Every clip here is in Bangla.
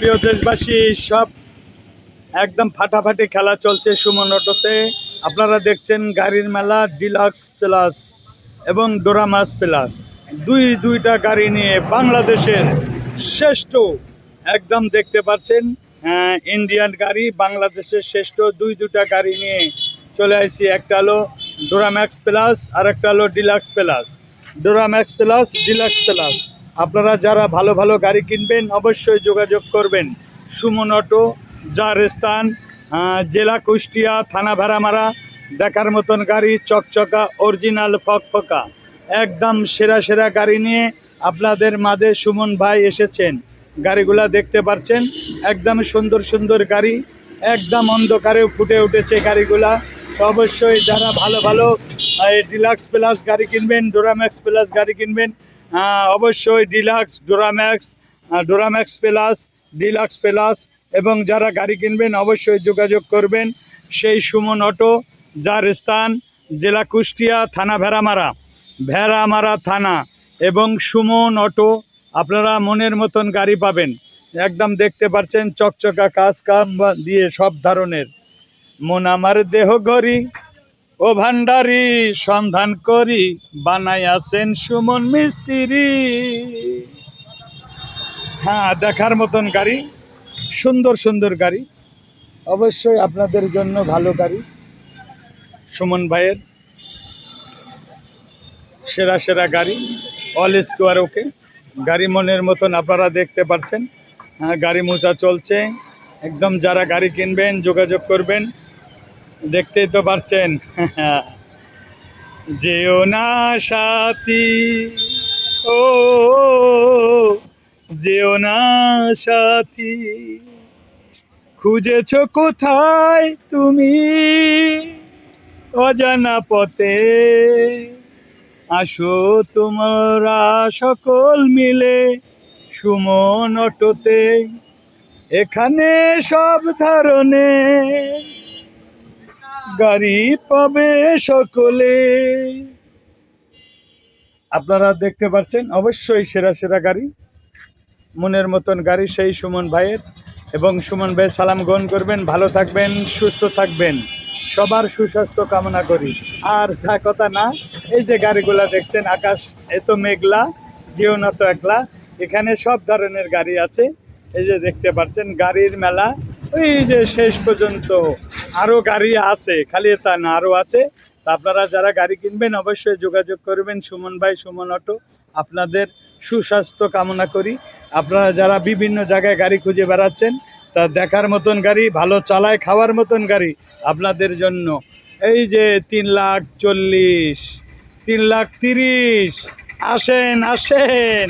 প্রিয় দেশবাসী, সব একদম ফাটাফাটি খেলা চলছে সুমন অটোতে। আপনারা দেখছেন গাড়ির মেলা ডিলাক্স প্লাস এবং ডোরামাস প্লাস, দুইটা গাড়ি নিয়ে বাংলাদেশের শ্রেষ্ঠ, একদম দেখতে পাচ্ছেন ইন্ডিয়ান গাড়ি, বাংলাদেশের শ্রেষ্ঠ দুইটা গাড়ি নিয়ে চলে আসছি। একটা হলো ডোরাম্যাক্স প্লাস আর একটা হলো deluxe plus. Doramax plus, deluxe plus. আপনারা যারা ভালো ভালো গাড়ি কিনবেন অবশ্যই যোগাযোগ করবেন। সুমন অটো, যার স্থান জেলা কুষ্টিয়া, থানা ভেড়ামারা। দেখার মতন গাড়ি, চকচকা, অরিজিনাল, ফকফকা, একদম সেরা সেরা গাড়ি নিয়ে আপনাদের মাঝে সুমন ভাই এসেছেন। গাড়িগুলা দেখতে পাচ্ছেন, একদম সুন্দর সুন্দর গাড়ি, একদম অন্ধকারে ফুটে উঠেছে গাড়িগুলা। তো অবশ্যই যারা ভালো ভালো ডিলাক্স প্লাস গাড়ি কিনবেন, ডোরাম্যাক্স প্লাস গাড়ি কিনবেন, অবশ্যই ডিলাক্স, ডোরাম্যাক্স প্লাস, ডিলাক্স প্লাস, এবং যারা গাড়ি কিনবেন অবশ্যই যোগাযোগ করবেন সেই সুমন অটো, যার স্থান জেলা কুষ্টিয়া, থানা ভেড়ামারা থানা। এবং সুমন অটো, আপনারা মনের মতন গাড়ি পাবেন। একদম দেখতে পাচ্ছেন চকচকা, কাজ কাম দিয়ে সব ধরনের। মন আমার দেহ গড়ি ও ভান্ডারি, সন্ধান করি বানাই আছেন সুমন মিস্ত্রি। হ্যাঁ, দেখার মতন গাড়ি, সুন্দর সুন্দর গাড়ি, অবশ্যই আপনাদের জন্য ভালো গাড়ি। সুমন ভাইয়ের সেরা সেরা গাড়ি, অল স্কোয়ার ওকে গাড়ি, মনের মতন আপনারা দেখতে পাচ্ছেন। হ্যাঁ, গাড়ি মোছা চলছে। একদম যারা গাড়ি কিনবেন যোগাযোগ করবেন। দেখতেই তো পারছেন। যেও না সাথী, ও যেও না সাথী, খুঁজেছ কোথায় তুমি অজানা পথে, আসো তোমরা সকল মিলে সুমন অটোতে, এখানে সব ধরনের গাড়ি পাবে সকলে। আপনারা দেখতে পাচ্ছেন অবশ্যই সেরা সেরা গাড়ি, মনের মতন গাড়ি সেই সুমন ভাইয়ের। এবং সুমন ভাই সালাম গ্রহণ করবেন। ভালো থাকবেন, সুস্থ থাকবেন, সবার সুস্বাস্থ্য কামনা করি। আর যা কথা না, এই যে গাড়িগুলা দেখছেন, আকাশ এত মেঘলা, যেও না তো একলা, এখানে সব ধরনের গাড়ি আছে। এই যে দেখতে পাচ্ছেন গাড়ির মেলা, ওই যে শেষ পর্যন্ত আরও গাড়ি আছে, খালি তা না, আরও আছে। তা আপনারা যারা গাড়ি কিনবেন অবশ্যই যোগাযোগ করবেন সুমন ভাই, সুমন অটো। আপনাদের সুস্বাস্থ্য কামনা করি। আপনারা যারা বিভিন্ন জায়গায় গাড়ি খুঁজে বেড়াচ্ছেন, তা দেখার মতন গাড়ি, ভালো চালায় খাওয়ার মতন গাড়ি আপনাদের জন্য। এই যে 3,40,000, 3,30,000, আসেন আসেন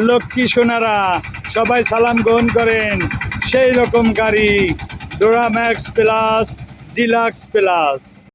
লক্ষ্মী সোনারা, সবাই সালাম গ্রহণ করেন। সেই রকম গাড়ি, ডোরাম্যাক্স প্লাস, ডিলাক্স প্লাস।